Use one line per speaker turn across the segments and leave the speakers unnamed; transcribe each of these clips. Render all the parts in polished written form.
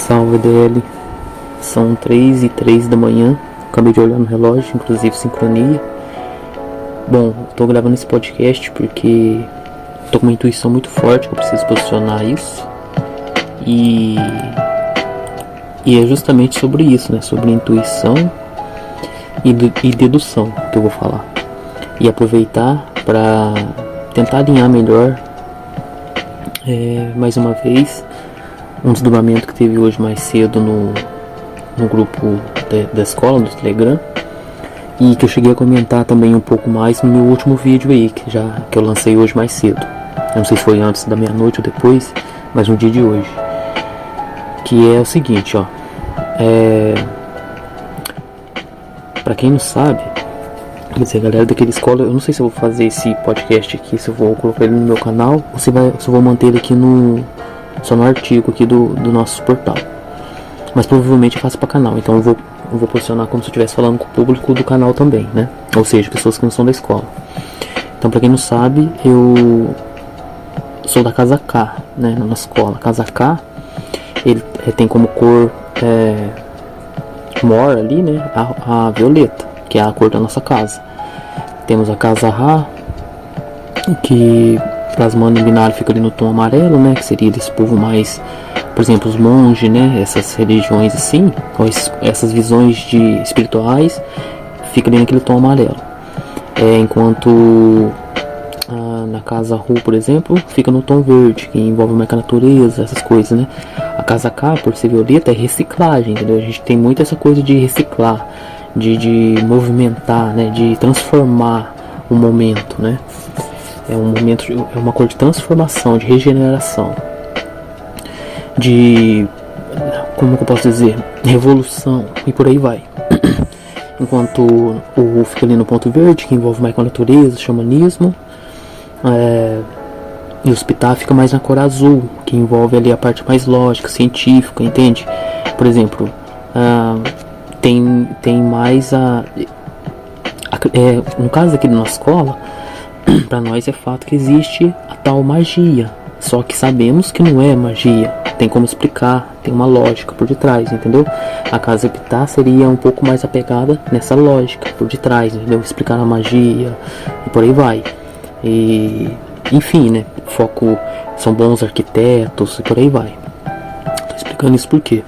Salve DL, são 3h03 da manhã, acabei de olhar no relógio, inclusive sincronia. Bom, tô gravando esse podcast porque tô com uma intuição muito forte que eu preciso posicionar isso. E é justamente sobre isso, né? Sobre intuição e dedução que eu vou falar. E aproveitar para tentar alinhar melhor, mais uma vez, um desdobramento que teve hoje mais cedo no grupo da escola, do Telegram, e que eu cheguei a comentar também um pouco mais no meu último vídeo aí, que eu lancei hoje mais cedo. Eu não sei se foi antes da meia-noite ou depois, mas no dia de hoje. Que é o seguinte, ó. Pra quem não sabe, quer dizer, galera daquela escola, eu não sei se eu vou fazer esse podcast aqui, se eu vou colocar ele no meu canal, ou se eu vou manter ele aqui só no artigo aqui do nosso portal. Mas provavelmente eu faço para canal, então eu vou posicionar como se eu estivesse falando com o público do canal também, né? Ou seja, pessoas que não são da escola. Então, para quem não sabe, eu sou da Casa K, né? Na nossa escola. Casa K, ele tem como cor mor ali, né? A violeta, que é a cor da nossa casa. Temos a Casa Rá, que plasmando em binário fica ali no tom amarelo, né? Que seria desse povo mais, por exemplo, os monges, né? Essas religiões assim, ou essas visões espirituais, fica ali naquele tom amarelo. Enquanto na Casa Ru, por exemplo, fica no tom verde, que envolve mais a natureza, essas coisas, né? A Casa K, por ser violeta, é reciclagem, entendeu? A gente tem muito essa coisa de reciclar, de movimentar, né? De transformar o momento, né? É um momento, é uma cor de transformação, de regeneração, como que eu posso dizer, revolução, e por aí vai. Enquanto o fica ali no ponto verde, que envolve mais com a natureza, xamanismo, e o hospital fica mais na cor azul, que envolve ali a parte mais lógica, científica, entende? Por exemplo, tem mais no caso aqui da nossa escola, para nós é fato que existe a tal magia, só que sabemos que não é magia, tem como explicar, tem uma lógica por detrás, entendeu? A Casa Epitá seria um pouco mais apegada nessa lógica por detrás, entendeu? Explicar a magia e por aí vai. E enfim, né? Foco são bons arquitetos e por aí vai. Tô explicando isso porque,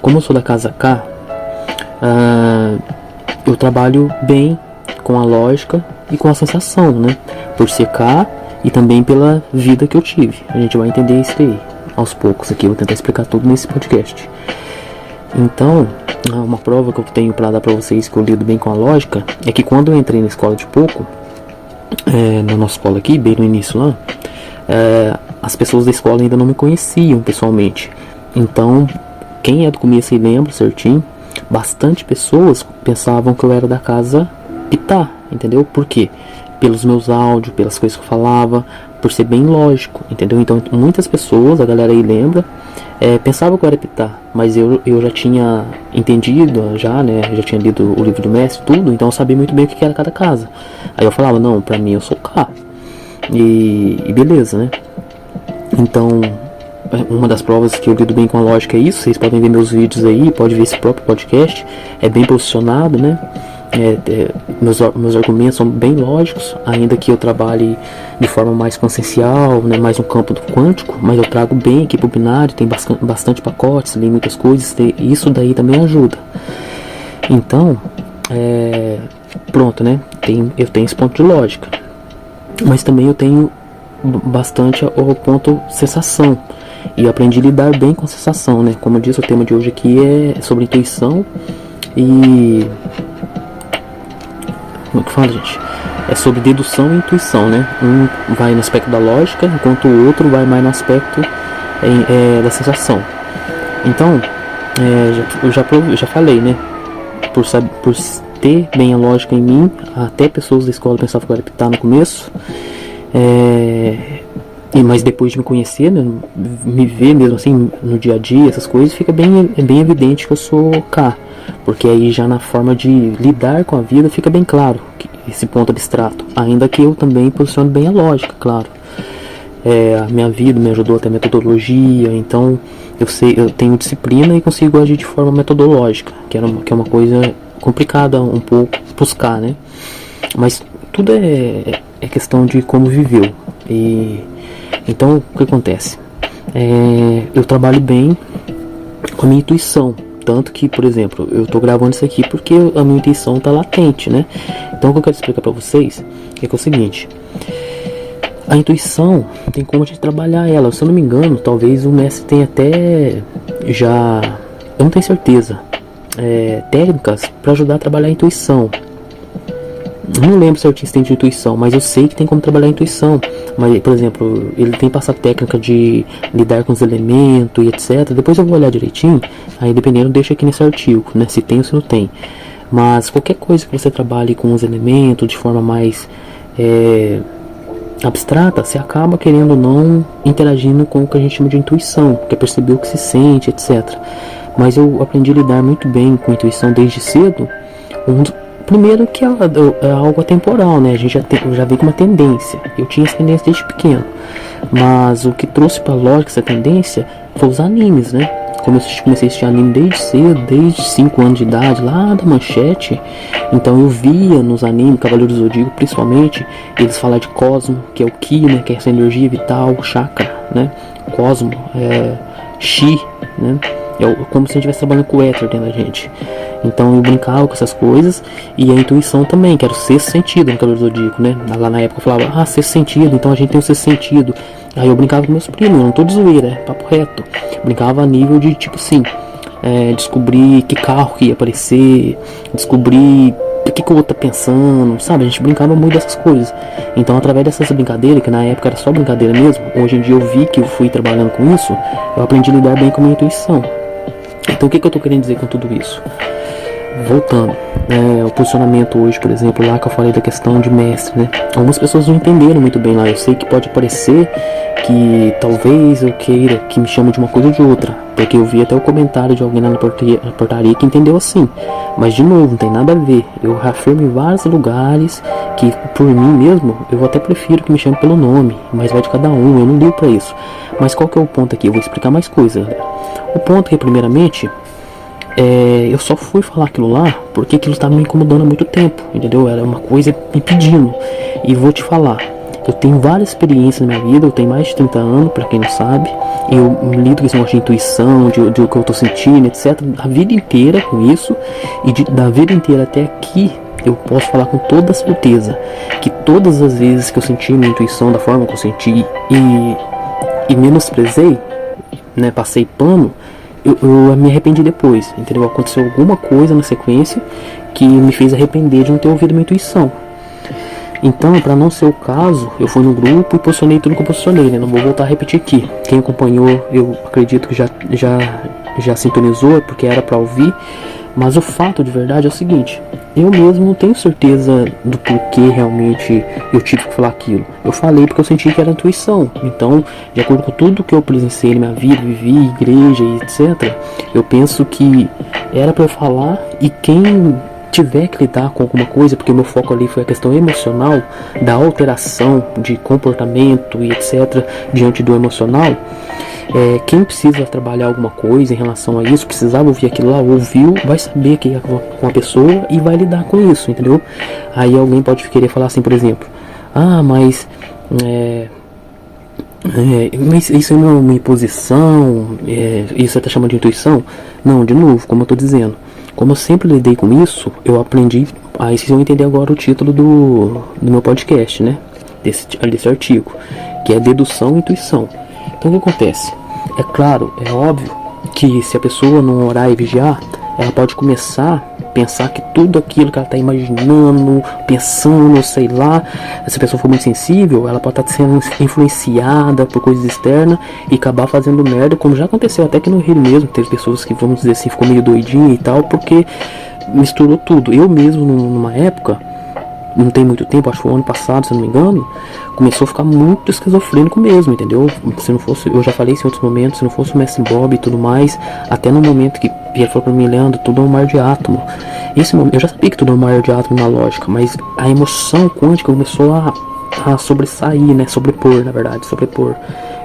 como eu sou da Casa K, eu trabalho bem com a lógica e com a sensação, né? Por ser K e também pela vida que eu tive. A gente vai entender isso aí aos poucos aqui. Eu vou tentar explicar tudo nesse podcast. Então, uma prova que eu tenho para dar para vocês que eu lido bem com a lógica é que quando eu entrei na escola de pouco, na nossa escola aqui, bem no início lá, as pessoas da escola ainda não me conheciam pessoalmente. Então, quem é do começo e lembra certinho, bastante pessoas pensavam que eu era da Casa Pitá, entendeu? Por quê? Pelos meus áudios, pelas coisas que eu falava, por ser bem lógico, entendeu? Então muitas pessoas, a galera aí lembra, pensava que eu era Pitá, mas eu já tinha entendido, né? Já tinha lido o livro do mestre, tudo, então eu sabia muito bem o que era cada casa. Aí eu falava, não, pra mim eu sou K. E beleza, né? Então, uma das provas que eu lido bem com a lógica é isso. Vocês podem ver meus vídeos aí, pode ver esse próprio podcast, é bem posicionado, né? Meus argumentos são bem lógicos, ainda que eu trabalhe de forma mais consciencial, né, mais no campo do quântico, mas eu trago bem aqui pro binário, tem bastante pacotes, li muitas coisas, isso daí também ajuda. Então, pronto, né, eu tenho esse ponto de lógica, mas também eu tenho bastante o ponto sensação, e eu aprendi a lidar bem com a sensação, né, como eu disse, o tema de hoje aqui é sobre intuição e... Como é que fala, gente? É sobre dedução e intuição, né? Um vai no aspecto da lógica, enquanto o outro vai mais no aspecto da sensação. Então, eu já falei, né? Por ter bem a lógica em mim, até pessoas da escola pensavam que eu era Pitá no começo. Mas depois de me conhecer, né, me ver mesmo assim no dia a dia, essas coisas, fica bem evidente que eu sou K. Porque aí já na forma de lidar com a vida fica bem claro esse ponto abstrato. Ainda que eu também posicione bem a lógica, claro. a minha vida me ajudou até a metodologia. Então eu tenho disciplina e consigo agir de forma metodológica, que é uma coisa complicada um pouco buscar, né? Mas tudo é questão de como viveu. E então o que acontece? Eu trabalho bem com a minha intuição. Tanto que, por exemplo, eu tô gravando isso aqui porque a minha intuição tá latente, né? Então o que eu quero explicar pra vocês é que é o seguinte: a intuição tem como a gente trabalhar ela. Se eu não me engano, talvez o mestre tenha até já, eu não tenho certeza, técnicas para ajudar a trabalhar a intuição. Não lembro certinho se tem de intuição, mas eu sei que tem como trabalhar a intuição. Mas, por exemplo, ele tem passado técnica de lidar com os elementos e etc. Depois eu vou olhar direitinho, aí dependendo deixa aqui nesse artigo, né, se tem ou se não tem. Mas qualquer coisa que você trabalhe com os elementos de forma mais abstrata, você acaba querendo ou não interagindo com o que a gente chama de intuição, que é perceber o que se sente, etc. Mas eu aprendi a lidar muito bem com a intuição desde cedo. Primeiro que é algo atemporal, né? A gente eu já vi com uma tendência. Eu tinha essa tendência desde pequeno. Mas o que trouxe pra lógica essa tendência foi os animes, né? Como eu comecei a assistir anime desde cedo, desde 5 anos de idade, lá da Manchete. Então eu via nos animes, Cavaleiro do Zodíaco principalmente, eles falam de Cosmo, que é o Ki, né? Que é essa energia vital, chakra, né? Cosmo, Chi, né? Como se a gente estivesse trabalhando com o éter dentro da gente. Então eu brincava com essas coisas. E a intuição também, que era o sexto sentido no Cavaleiro do Zodíaco, né? Lá na época eu falava, sexto sentido, então a gente tem o sexto sentido. Aí eu brincava com meus primos, eu não tô de zoeira, é papo reto. Brincava a nível de tipo assim, descobrir que carro que ia aparecer, descobrir o que o outro tá pensando, sabe? A gente brincava muito dessas coisas. Então através dessas brincadeiras, que na época era só brincadeira mesmo, hoje em dia eu vi que eu fui trabalhando com isso, eu aprendi a lidar bem com a minha intuição. Então o que eu tô querendo dizer com tudo isso? Voltando, o posicionamento hoje, por exemplo, lá que eu falei da questão de mestre, né? Algumas pessoas não entenderam muito bem lá. Eu sei que pode parecer que talvez eu queira que me chame de uma coisa ou de outra, porque eu vi até o comentário de alguém lá na portaria que entendeu assim. Mas de novo, não tem nada a ver. Eu afirmo em vários lugares que por mim mesmo, eu até prefiro que me chame pelo nome, mas vai de cada um, eu não ligo pra isso. Mas qual que é o ponto aqui? Eu vou explicar mais coisa, galera. O ponto é que primeiramente, eu só fui falar aquilo lá porque aquilo estava me incomodando há muito tempo, entendeu? Era uma coisa me pedindo. E vou te falar, eu tenho várias experiências na minha vida, eu tenho mais de 30 anos, pra quem não sabe. Eu lido com esse negócio de intuição, de o que eu tô sentindo, etc. A vida inteira com isso. E da vida inteira até aqui, eu posso falar com toda certeza que todas as vezes que eu senti minha intuição da forma que eu senti e menosprezei, né, passei pano, eu me arrependi depois, entendeu? Aconteceu alguma coisa na sequência que me fez arrepender de não ter ouvido minha intuição. Então, para não ser o caso, eu fui no grupo e posicionei tudo que eu posicionei, né? Não vou voltar a repetir aqui. Quem acompanhou, eu acredito que já sintonizou, porque era para ouvir. Mas o fato de verdade é o seguinte: eu mesmo não tenho certeza do porquê realmente eu tive que falar aquilo. Eu falei porque eu senti que era intuição. Então, de acordo com tudo que eu presenciei na minha vida, vivi, igreja e etc., eu penso que era para eu falar, e quem tiver que lidar com alguma coisa, porque o meu foco ali foi a questão emocional, da alteração de comportamento e etc., diante do emocional. Quem precisa trabalhar alguma coisa em relação a isso, precisava ouvir aquilo lá, ouviu, vai saber que é com a pessoa e vai lidar com isso, entendeu? Aí alguém pode querer falar assim, por exemplo, mas isso não é uma imposição, isso você tá chamando de intuição? Não, de novo, como eu tô dizendo, como eu sempre lidei com isso, eu aprendi. Aí vocês vão entender agora o título do meu podcast, né? Desse artigo, que é dedução e intuição. Então o que acontece? É claro, é óbvio que se a pessoa não orar e vigiar, ela pode começar a pensar que tudo aquilo que ela está imaginando, pensando, sei lá, se a pessoa for muito sensível, ela pode estar sendo influenciada por coisas externas e acabar fazendo merda, como já aconteceu até que no Rio mesmo, teve pessoas que, vamos dizer assim, ficou meio doidinha e tal, porque misturou tudo. Eu mesmo, numa época, não tem muito tempo, acho que foi o ano passado, se não me engano, começou a ficar muito esquizofrênico mesmo, entendeu? Se não fosse, eu já falei isso em outros momentos, se não fosse o Mestre Bob e tudo mais, até no momento que ele falou pra mim, Leandro, tudo é um mar de átomo. Esse momento, eu já sabia que tudo é um mar de átomo na lógica, mas a emoção quântica começou a a sobressair, né? Sobrepor, na verdade, sobrepor.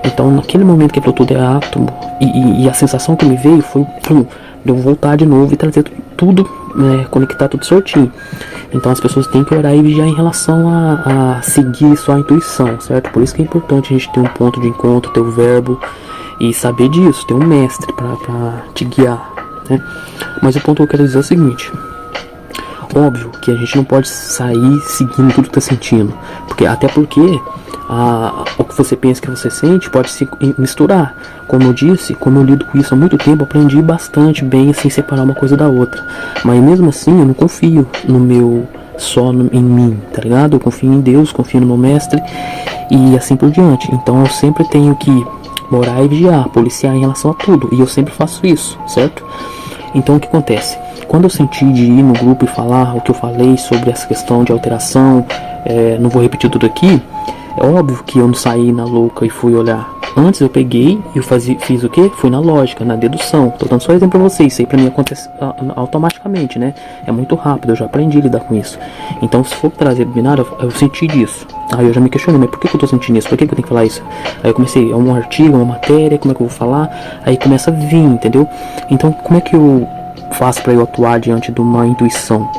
Então, naquele momento que tudo é átomo, e a sensação que me veio foi, de eu voltar de novo e trazer tudo, né, conectar tudo certinho. Então as pessoas têm que orar e vigiar em relação a seguir só a intuição, certo? Por isso que é importante a gente ter um ponto de encontro, ter o verbo e saber disso, ter um mestre para te guiar, né? Mas o ponto que eu quero dizer é o seguinte: óbvio que a gente não pode sair seguindo tudo que tá sentindo, até porque o que você pensa que você sente pode se misturar. Como eu disse, como eu lido com isso há muito tempo, aprendi bastante bem assim separar uma coisa da outra. Mas mesmo assim eu não confio em mim, tá ligado? Eu confio em Deus, confio no meu mestre e assim por diante. Então eu sempre tenho que orar e vigiar, policiar em relação a tudo, e eu sempre faço isso, certo? Então o que acontece? Quando eu senti de ir no grupo e falar o que eu falei sobre essa questão de alteração, não vou repetir tudo aqui. É óbvio que eu não saí na louca e fui olhar. Antes eu peguei e fiz o quê? Fui na lógica, na dedução. Tô dando só exemplo pra vocês. Isso aí pra mim acontece automaticamente, né? É muito rápido, eu já aprendi a lidar com isso. Então se for trazer binário, eu senti disso. Aí eu já me questionei, mas por que eu tô sentindo isso? Por que eu tenho que falar isso? Aí eu comecei, é um artigo, uma matéria, como é que eu vou falar? Aí começa a vir, entendeu? Então como é que eu faço pra eu atuar diante de uma intuição?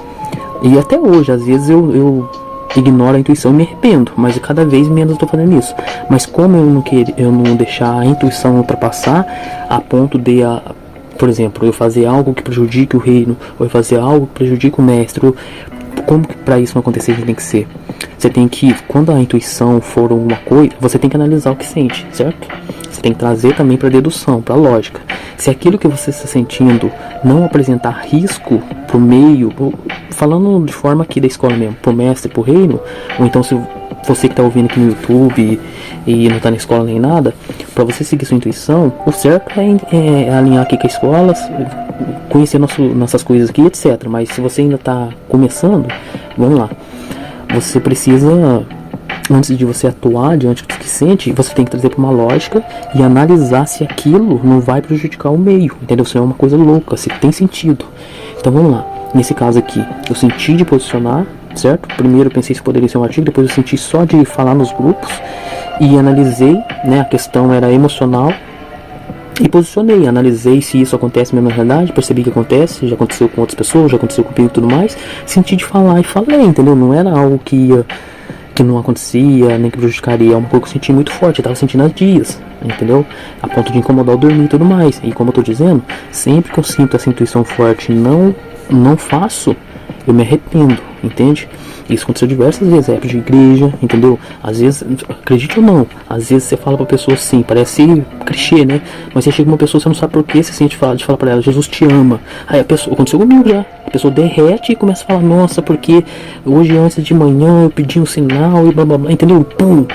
E até hoje, às vezes eu ignoro a intuição e me arrependo, mas cada vez menos eu tô fazendo isso. Mas como eu não deixar a intuição ultrapassar a ponto de, por exemplo, eu fazer algo que prejudique o reino, ou eu fazer algo que prejudique o mestre, como que pra isso não acontecer a gente tem que ser? Você tem que, quando a intuição for uma coisa, você tem que analisar o que sente, certo? Você tem que trazer também pra dedução, pra lógica. Se aquilo que você está sentindo não apresentar risco pro meio, falando de forma aqui da escola mesmo, pro mestre, pro reino, ou então se você que está ouvindo aqui no YouTube e não está na escola nem nada, para você seguir sua intuição, o certo é alinhar aqui com a escola, conhecer nossas coisas aqui, etc. Mas se você ainda está começando, vamos lá, você precisa, antes de você atuar diante do que sente, você tem que trazer para uma lógica e analisar se aquilo não vai prejudicar o meio, entendeu? Se é uma coisa louca, se tem sentido. Então vamos lá, nesse caso aqui, eu senti de posicionar, certo? Primeiro eu pensei se poderia ser um artigo, depois eu senti só de falar nos grupos e analisei, né? A questão era emocional e posicionei, analisei se isso acontece mesmo na realidade, percebi que acontece, já aconteceu com outras pessoas, já aconteceu comigo e tudo mais, senti de falar e falei, entendeu? Não era algo que não acontecia, nem que prejudicaria, é uma coisa que eu senti muito forte, eu tava sentindo há dias, entendeu? A ponto de incomodar o dormir e tudo mais. E como eu tô dizendo, sempre que eu sinto essa intuição forte e não faço, eu me arrependo, entende? Isso aconteceu diversas vezes, época de igreja, entendeu? Às vezes, acredite ou não, às vezes você fala pra pessoa assim, parece clichê, né? Mas você chega uma pessoa, você não sabe por que você sente de falar pra ela, Jesus te ama. Aí a pessoa, aconteceu comigo já, a pessoa derrete e começa a falar, nossa, porque hoje antes de manhã eu pedi um sinal e blá blá blá, entendeu? Pum!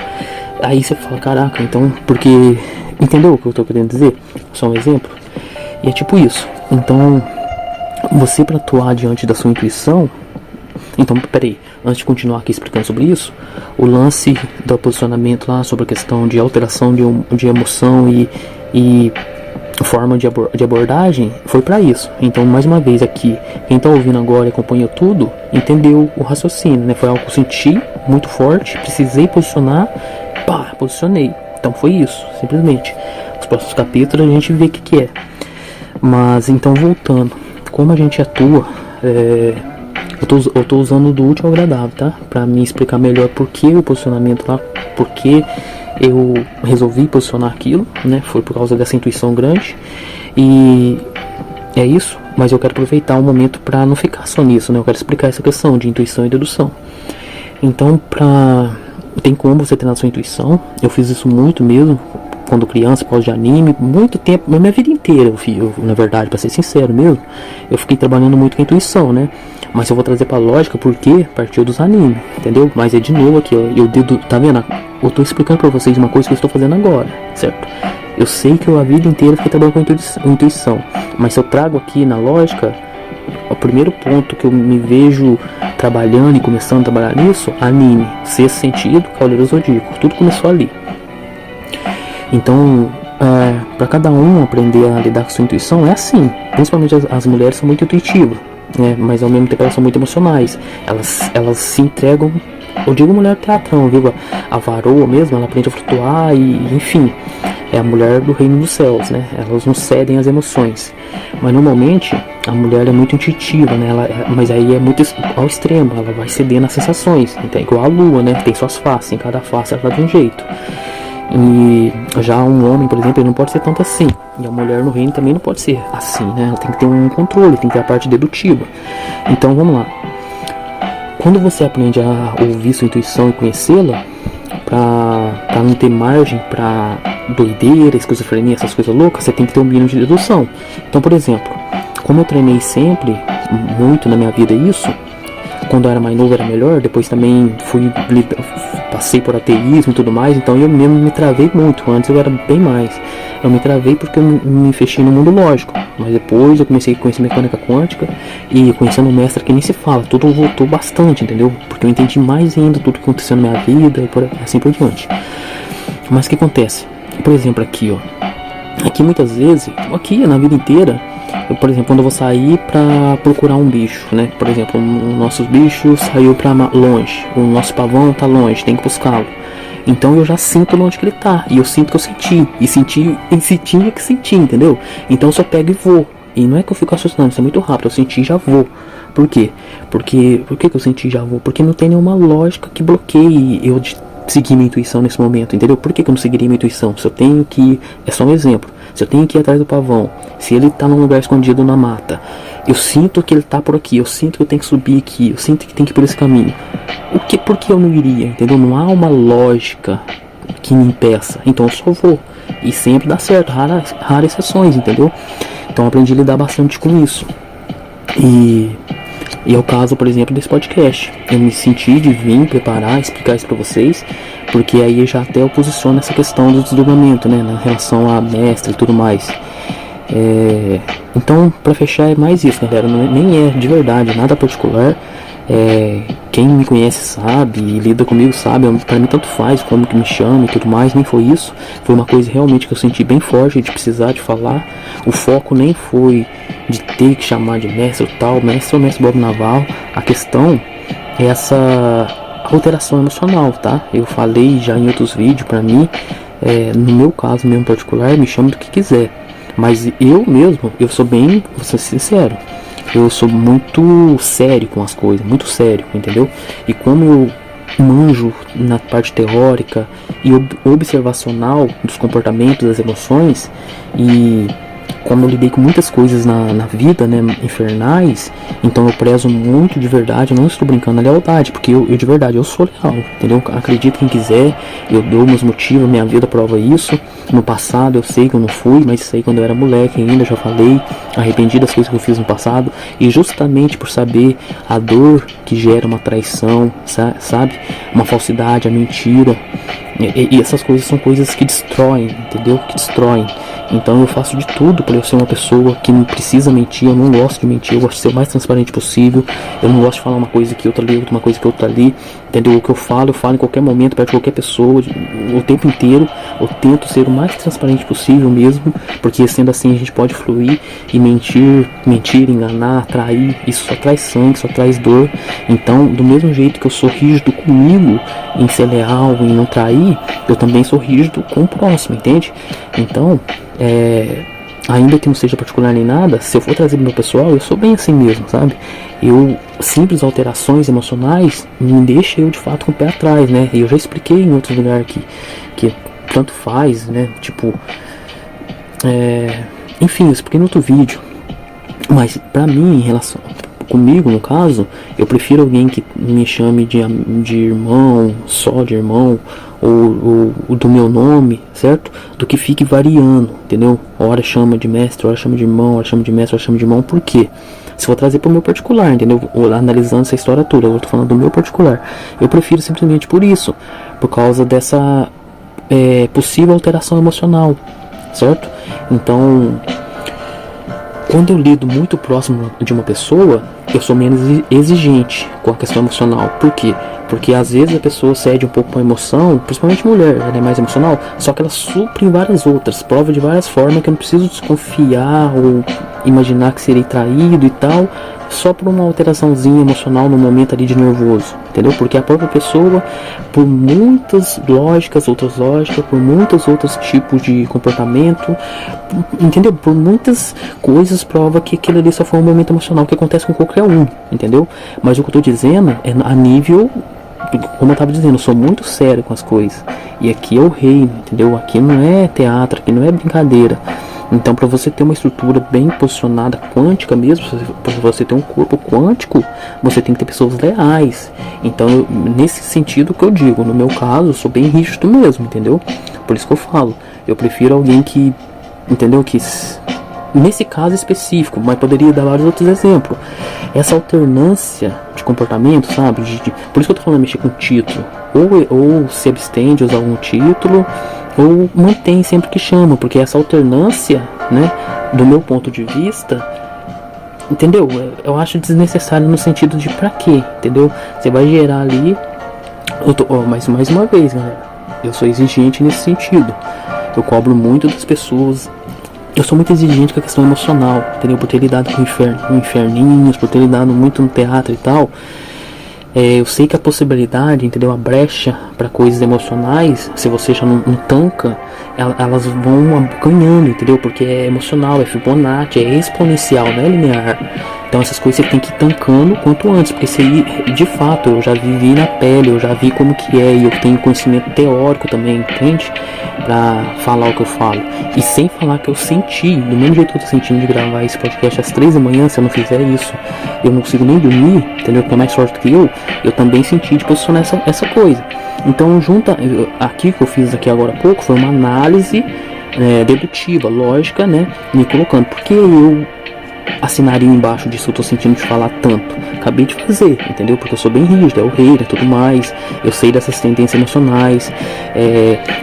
Aí você fala, caraca, então, porque, entendeu o que eu tô querendo dizer? Só um exemplo. E é tipo isso. Então, você para atuar diante da sua intuição, então, peraí, antes de continuar aqui explicando sobre isso, o lance do posicionamento lá sobre a questão de alteração de emoção e forma de abordagem foi para isso. Então, mais uma vez aqui, quem tá ouvindo agora e acompanhou tudo, entendeu o raciocínio, né? Foi algo que eu senti muito forte, precisei posicionar, pá, posicionei. Então foi isso, simplesmente. Os próximos capítulos a gente vê o que é. Mas, então, voltando, como a gente atua, eu tô usando do útil ao agradável, tá? Pra me explicar melhor por que o posicionamento lá, por que eu resolvi posicionar aquilo, né? Foi por causa dessa intuição grande. E é isso, mas eu quero aproveitar o momento pra não ficar só nisso, né? Eu quero explicar essa questão de intuição e dedução. Então, tem como você treinar a sua intuição. Eu fiz isso muito mesmo, quando criança, por causa de anime, muito tempo, na minha vida inteira, na verdade, pra ser sincero mesmo, eu fiquei trabalhando muito com a intuição, né? Mas eu vou trazer pra lógica porque partiu dos animes, entendeu? Mas é de novo aqui, ó, tá vendo? Eu tô explicando pra vocês uma coisa que eu estou fazendo agora, certo? Eu sei que eu a vida inteira fiquei trabalhando com intuição, mas se eu trago aqui na lógica, o primeiro ponto que eu me vejo trabalhando e começando a trabalhar nisso, anime, Sexto Sentido, Cavaleiro Zodíaco, tudo começou ali. Então, para cada um aprender a lidar com sua intuição é assim. Principalmente as mulheres são muito intuitivas, né? Mas ao mesmo tempo elas são muito emocionais. Elas se entregam Eu digo mulher teatrão, viu? A varoa mesmo, ela aprende a flutuar e, enfim, é a mulher do reino dos céus, né? Elas não cedem às emoções. Mas normalmente a mulher é muito intuitiva, né? Mas aí é muito ao extremo, ela vai cedendo às sensações. Então, igual a lua, né? Tem suas faces, em cada face ela dá de um jeito. E já um homem, por exemplo, ele não pode ser tanto assim. E a mulher no reino também não pode ser assim, né? Ela tem que ter um controle, tem que ter a parte dedutiva. Então vamos lá. Quando você aprende a ouvir sua intuição e conhecê-la, pra não ter margem pra doideira, esquizofrenia, essas coisas loucas, você tem que ter um mínimo de dedução. Então, por exemplo, como eu treinei sempre, muito na minha vida isso, quando eu era mais novo era melhor, depois também passei por ateísmo e tudo mais, então eu mesmo me travei muito. Antes eu era bem mais. Eu me travei porque eu me fechei no mundo lógico, mas depois eu comecei a conhecer mecânica quântica e conhecendo o mestre que nem se fala, tudo voltou bastante, entendeu? Porque eu entendi mais ainda tudo que aconteceu na minha vida e assim por diante. Mas o que acontece? Por exemplo, aqui, ó. Aqui muitas vezes, aqui na vida inteira, eu, por exemplo, quando eu vou sair pra procurar um bicho, né? Por exemplo, o nosso bicho saiu pra longe, o nosso pavão tá longe, tem que buscá-lo. Então eu já sinto onde que ele tá, e eu sinto que eu senti, e tinha que sentir, entendeu? Então eu só pego e vou. E não é que eu fico assustando, isso é muito rápido, eu senti e já vou. Por quê? Por que eu senti e já vou? Porque não tem nenhuma lógica que bloqueie eu de seguir minha intuição nesse momento, entendeu? Por que eu não seguiria minha intuição? Se eu tenho que... É só um exemplo. Se eu tenho que ir atrás do pavão, se ele tá num lugar escondido na mata, eu sinto que ele tá por aqui, eu sinto que eu tenho que subir aqui, eu sinto que tem que ir por esse caminho. Por que eu não iria, entendeu? Não há uma lógica que me impeça. Então eu só vou. E sempre dá certo, raras exceções, entendeu? Então eu aprendi a lidar bastante com isso. E é o caso, por exemplo, desse podcast. Eu me senti de vir preparar, explicar isso pra vocês, porque aí já até eu posiciono essa questão do desdobramento, né, na relação a mestre e tudo mais. Então, pra fechar, é mais isso, galera. Nem é de verdade nada particular. Quem me conhece sabe e lida comigo sabe, pra mim tanto faz como que me chama e tudo mais, nem foi isso. Foi uma coisa realmente que eu senti bem forte de precisar de falar. O foco nem foi de ter que chamar de mestre ou tal, mestre ou mestre Bob Navarro. A questão é essa alteração emocional, tá? Eu falei já em outros vídeos, pra mim, no meu caso mesmo particular, me chame do que quiser. Mas eu mesmo, eu sou bem, vou ser sincero, eu sou muito sério com as coisas, muito sério, entendeu? E como eu manjo na parte teórica e observacional dos comportamentos, das emoções, e como eu lidei com muitas coisas na vida, né, infernais, então eu prezo muito de verdade, eu não estou brincando na lealdade, porque eu de verdade, eu sou leal, entendeu? Acredito quem quiser, eu dou meus motivos, minha vida prova isso. No passado eu sei que eu não fui, mas sei quando eu era moleque ainda, já falei, arrependi das coisas que eu fiz no passado, e justamente por saber a dor que gera uma traição, sabe? Uma falsidade, a mentira, e essas coisas são coisas que destroem, entendeu? Que destroem. Então eu faço de tudo para eu ser uma pessoa que não precisa mentir, eu não gosto de mentir, eu gosto de ser o mais transparente possível, eu não gosto de falar uma coisa que outra ali, uma coisa que outra ali, entendeu? O que eu falo em qualquer momento, perto de qualquer pessoa, o tempo inteiro, eu tento ser o mais transparente possível mesmo, porque sendo assim a gente pode fluir e mentir, enganar, trair, isso só traz sangue, só traz dor. Então, do mesmo jeito que eu sou rígido comigo, em ser leal, em não trair, eu também sou rígido com o próximo, entende? Então, ainda que não seja particular nem nada, se eu for trazer pro meu pessoal, eu sou bem assim mesmo, sabe? Simples alterações emocionais me deixam eu de fato com o pé atrás, né? E eu já expliquei em outro lugar que tanto faz, né? Tipo, enfim, eu expliquei no outro vídeo. Mas pra mim, em relação comigo, no caso, eu prefiro alguém que me chame de irmão, só de irmão, ou do meu nome, certo? Do que fique variando, entendeu? Hora chama de mestre, hora chama de irmão, hora chama de mestre, hora chama de irmão. Por quê? Se for trazer pro meu particular, entendeu? Analisando essa história toda, eu tô falando do meu particular. Eu prefiro simplesmente por isso, por causa dessa possível alteração emocional, certo? Então, quando eu lido muito próximo de uma pessoa, eu sou menos exigente. com a questão emocional. Por quê? Porque às vezes a pessoa cede um pouco com a emoção, principalmente mulher, ela é mais emocional, só que ela supre em várias outras, prova de várias formas que eu não preciso desconfiar ou imaginar que serei traído e tal, só por uma alteraçãozinha emocional no momento ali de nervoso, entendeu? Porque a própria pessoa, por muitas lógicas, outras lógicas, por muitos outros tipos de comportamento, entendeu? Por muitas coisas prova que aquilo ali só foi um momento emocional que acontece com qualquer um, entendeu? Mas o que eu tô dizendo é a nível, como eu tava dizendo, eu sou muito sério com as coisas. E aqui é o reino, entendeu? Aqui não é teatro, aqui não é brincadeira. Então, para você ter uma estrutura bem posicionada, quântica mesmo, para você ter um corpo quântico, você tem que ter pessoas leais. Então, nesse sentido que eu digo, no meu caso, eu sou bem rígido mesmo, entendeu? Por isso que eu falo, eu prefiro alguém que, entendeu? Que nesse caso específico, mas poderia dar vários outros exemplos. Essa alternância de comportamento, sabe? Por isso que eu tô falando mexer com título. Ou se abstém de usar algum título, ou mantém sempre que chama, porque essa alternância, né, do meu ponto de vista, entendeu? Eu acho desnecessário no sentido de pra quê, entendeu? Você vai gerar ali, mas mais uma vez, galera, eu sou exigente nesse sentido. Eu cobro muito das pessoas. Eu sou muito exigente com a questão emocional, entendeu? Por ter lidado com inferninhos, por ter lidado muito no teatro e tal. Eu sei que a possibilidade, entendeu? A brecha para coisas emocionais, se você já não tanca, elas vão ganhando, entendeu? Porque é emocional, é Fibonacci, é exponencial, não é linear. Então essas coisas você tem que ir tancando quanto antes, porque isso aí, de fato, eu já vivi na pele, eu já vi como que é, e eu tenho conhecimento teórico também, entende? Pra falar o que eu falo. E sem falar que eu senti, do mesmo jeito que eu tô sentindo de gravar esse podcast às 3 da manhã, se eu não fizer isso, eu não consigo nem dormir, entendeu? Que é mais forte que eu também senti de posicionar essa coisa. Então, aqui que eu fiz aqui agora há pouco, foi uma análise dedutiva, lógica, né? Me colocando, porque eu assinaria embaixo disso, eu tô sentindo de falar tanto. Acabei de fazer, entendeu? Porque eu sou bem rígido, é o rei, é tudo mais. Eu sei dessas tendências emocionais,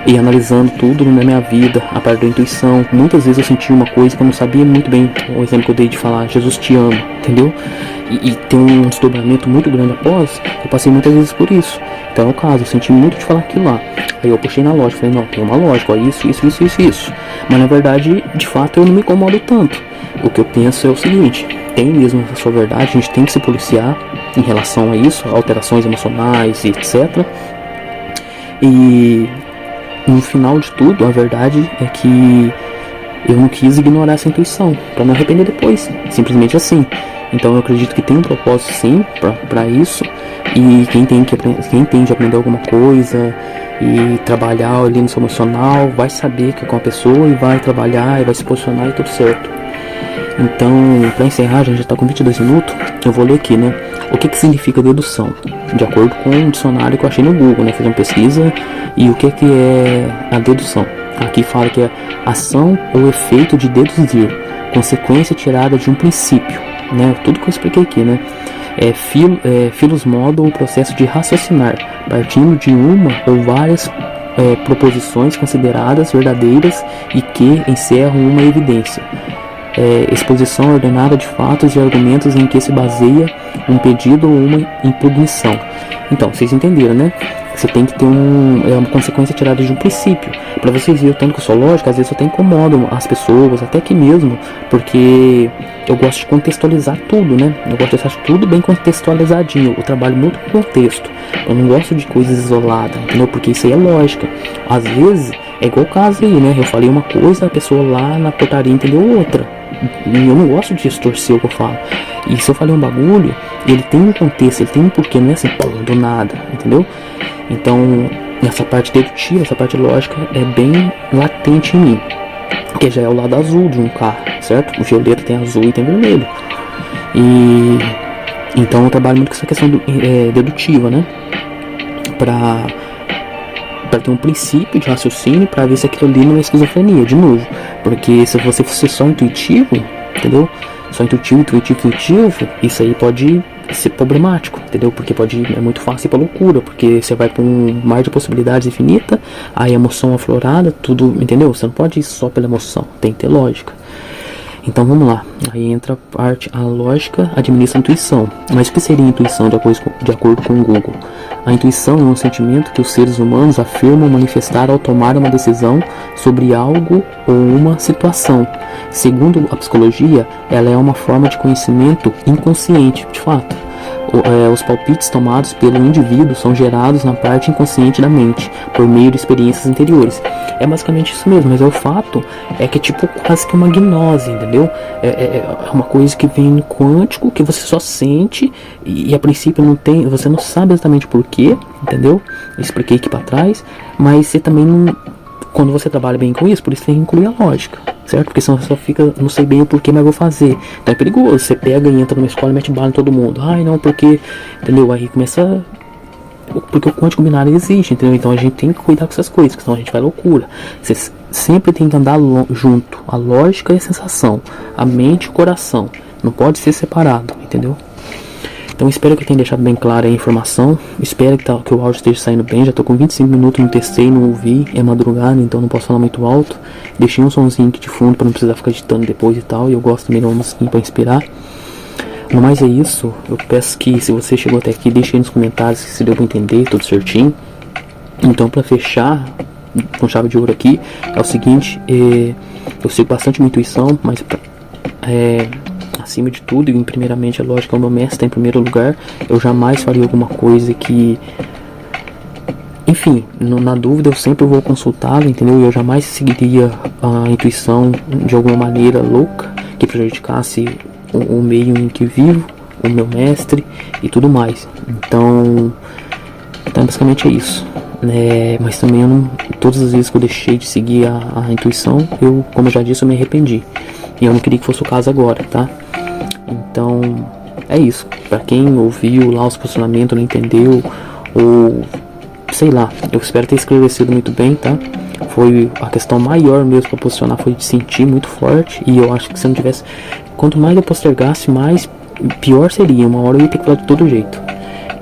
e analisando tudo na minha vida, a parte da intuição. Muitas vezes eu senti uma coisa que eu não sabia muito bem. O exemplo que eu dei de falar, Jesus te ama, entendeu? E tem um desdobramento muito grande após. Eu passei muitas vezes por isso. Então é o caso, eu senti muito de falar aquilo lá. Aí eu puxei na lógica, falei, não, tem uma lógica, ó, isso. Mas na verdade, de fato, eu não me incomodo tanto. O que eu penso é o seguinte, tem mesmo a sua verdade, a gente tem que se policiar em relação a isso, alterações emocionais e etc. E no final de tudo, a verdade é que eu não quis ignorar essa intuição, para não arrepender depois, simplesmente assim. Então eu acredito que tem um propósito sim para isso, e quem tem de aprender alguma coisa e trabalhar ali no seu emocional, vai saber que é com a pessoa e vai trabalhar e vai se posicionar e tudo certo. Então, para encerrar, a gente já está com 22 minutos, eu vou ler aqui, né? O que significa dedução? De acordo com um dicionário que eu achei no Google, né? Fiz uma pesquisa, e o que é a dedução? Aqui fala que é ação ou efeito de deduzir, consequência tirada de um princípio, né? Tudo que eu expliquei aqui, né? Philos modo ou processo de raciocinar, partindo de uma ou várias proposições consideradas verdadeiras e que encerram uma evidência. Exposição ordenada de fatos e argumentos em que se baseia um pedido ou uma impugnação. Então, vocês entenderam, né? Você tem que ter uma consequência tirada de um princípio. Para vocês verem o tanto que eu sou lógico, às vezes eu até incomodo as pessoas, até aqui mesmo, porque eu gosto de contextualizar tudo, né? Eu gosto de deixar tudo bem contextualizadinho. Eu trabalho muito com contexto. Eu não gosto de coisas isoladas, entendeu? Porque isso aí é lógica. Às vezes, é igual o caso aí, né? Eu falei uma coisa, a pessoa lá na portaria entendeu outra. E eu não gosto de distorcer o que eu falo. E se eu falei um bagulho, ele tem um contexto, ele tem um porquê, não é assim, do nada, entendeu? Então, essa parte dedutiva, essa parte lógica é bem latente em mim, que já é o lado azul de um carro, certo? O violeta tem azul e tem vermelho. E então eu trabalho muito com essa questão dedutiva, né? Pra ter um princípio de raciocínio, para ver se aquilo ali não é esquizofrenia, de novo. Porque se você fosse só intuitivo, entendeu? Só intuitivo, isso aí pode ser problemático, entendeu? Porque é muito fácil ir pra loucura, porque você vai pra um mar de possibilidades infinita, aí a emoção aflorada, tudo, entendeu? Você não pode ir só pela emoção, tem que ter lógica. Então vamos lá, aí entra a parte, a lógica administra a intuição. Mas o que seria a intuição de acordo com o Google? A intuição é um sentimento que os seres humanos afirmam manifestar ao tomar uma decisão sobre algo ou uma situação. Segundo a psicologia, ela é uma forma de conhecimento inconsciente, de fato. Os palpites tomados pelo indivíduo são gerados na parte inconsciente da mente, por meio de experiências anteriores. É basicamente isso mesmo, mas o fato é que é tipo quase que uma gnose, entendeu? É uma coisa que vem no quântico, que você só sente, e a princípio não tem, você não sabe exatamente porquê, entendeu? Eu expliquei aqui pra trás, mas você também não, quando você trabalha bem com isso, por isso tem que incluir a lógica, certo? Porque senão você só fica, não sei bem o porquê, mas vou fazer. Então é perigoso, você pega e entra numa escola e mete bala em todo mundo. Ai não, porque, entendeu? Aí começa, porque o quântico binário existe, entendeu? Então a gente tem que cuidar com essas coisas, porque senão a gente vai loucura. Você sempre tem que andar junto, a lógica e a sensação, a mente e o coração, não pode ser separado, entendeu? Então espero que eu tenha deixado bem clara a informação. Espero que o áudio esteja saindo bem. Já estou com 25 minutos, não testei, não ouvi. É madrugada, então não posso falar muito alto. Deixei um somzinho aqui de fundo para não precisar ficar editando depois e tal. E eu gosto também de uma musiquinha para inspirar. No mais é isso. Eu peço que, se você chegou até aqui, deixe aí nos comentários se deu para entender, tudo certinho. Então, para fechar com chave de ouro aqui, é o seguinte. Eu sigo bastante minha intuição, mas acima de tudo, e primeiramente a lógica, o meu mestre está em primeiro lugar. Eu jamais faria alguma coisa que, enfim, na dúvida eu sempre vou consultá-lo, entendeu? Eu jamais seguiria a intuição de alguma maneira louca que prejudicasse o meio em que vivo, o meu mestre e tudo mais. Então basicamente é isso, né? Mas também eu não, todas as vezes que eu deixei de seguir a intuição, eu, como eu já disse, eu me arrependi. E eu não queria que fosse o caso agora, tá? Então, é isso. Pra quem ouviu lá os posicionamentos, não entendeu, ou sei lá, eu espero ter esclarecido muito bem, tá? Foi a questão maior mesmo pra posicionar, foi de sentir muito forte. E eu acho que se eu não tivesse, quanto mais eu postergasse, mais pior seria. Uma hora eu ia ter que falar de todo jeito.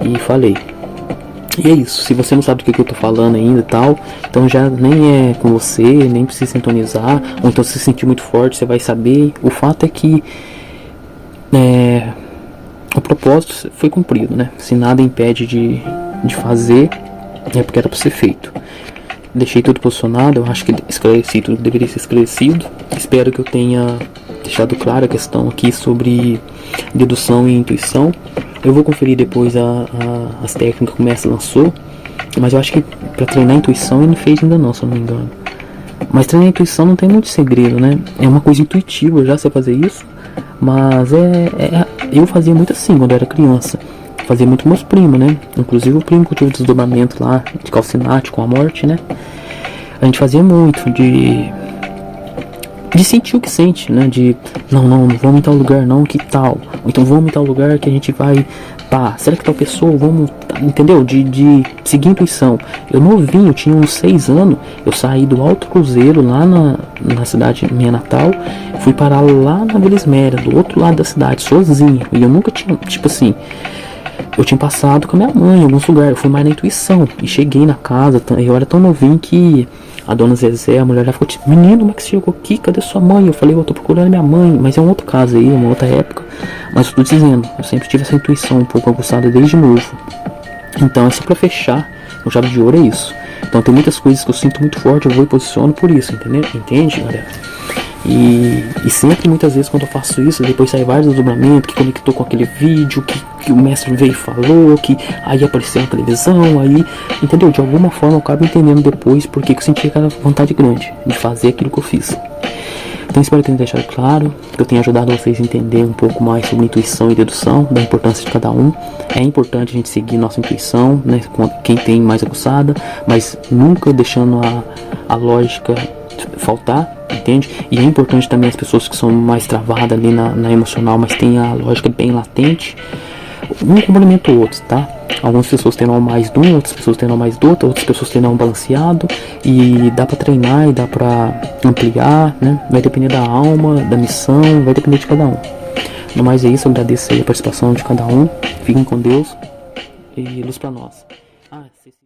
E falei. E é isso, se você não sabe do que eu tô falando ainda e tal, então já nem é com você, nem precisa sintonizar, ou então se sentir muito forte, você vai saber. O fato é que o propósito foi cumprido, né? Se nada impede de fazer, é porque era pra ser feito. Deixei tudo posicionado, eu acho que esclareci tudo que deveria ser esclarecido. Espero que eu tenha deixado clara a questão aqui sobre dedução e intuição. Eu vou conferir depois as técnicas que o mestre lançou, mas eu acho que para treinar a intuição ele não fez ainda não, se eu não me engano. Mas treinar a intuição não tem muito segredo, né? É uma coisa intuitiva, eu já sei fazer isso, mas eu fazia muito assim quando eu era criança. Fazia muito com meus primos, né? Inclusive o primo que eu tive desdobramento lá de calcinate com a morte, né? A gente fazia muito de sentir o que sente, né? De não vamos em tal lugar não, que tal? Ou então vamos em tal lugar que a gente vai, pá, será que tal pessoa, vamos, entendeu? De seguir a intuição. Eu novinho, tinha uns 6 anos, eu saí do Alto Cruzeiro lá na cidade minha natal, fui parar lá na Vila Esméria, do outro lado da cidade, sozinho. E eu nunca tinha, tipo assim, eu tinha passado com a minha mãe em alguns lugares, eu fui mais na intuição. E cheguei na casa, eu era tão novinho que a dona Zezé, a mulher lá, ficou tipo, menino, como é que você chegou aqui? Cadê sua mãe? Eu falei, eu tô procurando minha mãe, mas é um outro caso aí, uma outra época. Mas eu tô dizendo, eu sempre tive essa intuição um pouco aguçada desde novo. Então é só pra fechar, o chave de ouro é isso. Então tem muitas coisas que eu sinto muito forte, eu vou e posiciono por isso, entendeu? Entende, galera? E sempre, muitas vezes, quando eu faço isso, depois sai vários desdobramentos, que conectou com aquele vídeo, que o mestre veio e falou, que aí apareceu na televisão, aí, entendeu? De alguma forma eu acabo entendendo depois porque eu senti aquela vontade grande de fazer aquilo que eu fiz. Então espero que tenha deixado claro, que eu tenha ajudado vocês a entender um pouco mais sobre intuição e dedução, da importância de cada um. É importante a gente seguir nossa intuição, né, quem tem mais aguçada, mas nunca deixando a lógica faltar, entende? E é importante também as pessoas que são mais travadas ali na emocional, mas tem a lógica bem latente, um complementa o outro, tá? Algumas pessoas terão mais de um, outras pessoas terão mais do outro, outras pessoas terão balanceado, e dá pra treinar e dá pra ampliar, né? Vai depender da alma, da missão, vai depender de cada um. No mais é isso, eu agradeço aí a participação de cada um, fiquem com Deus e luz pra nós.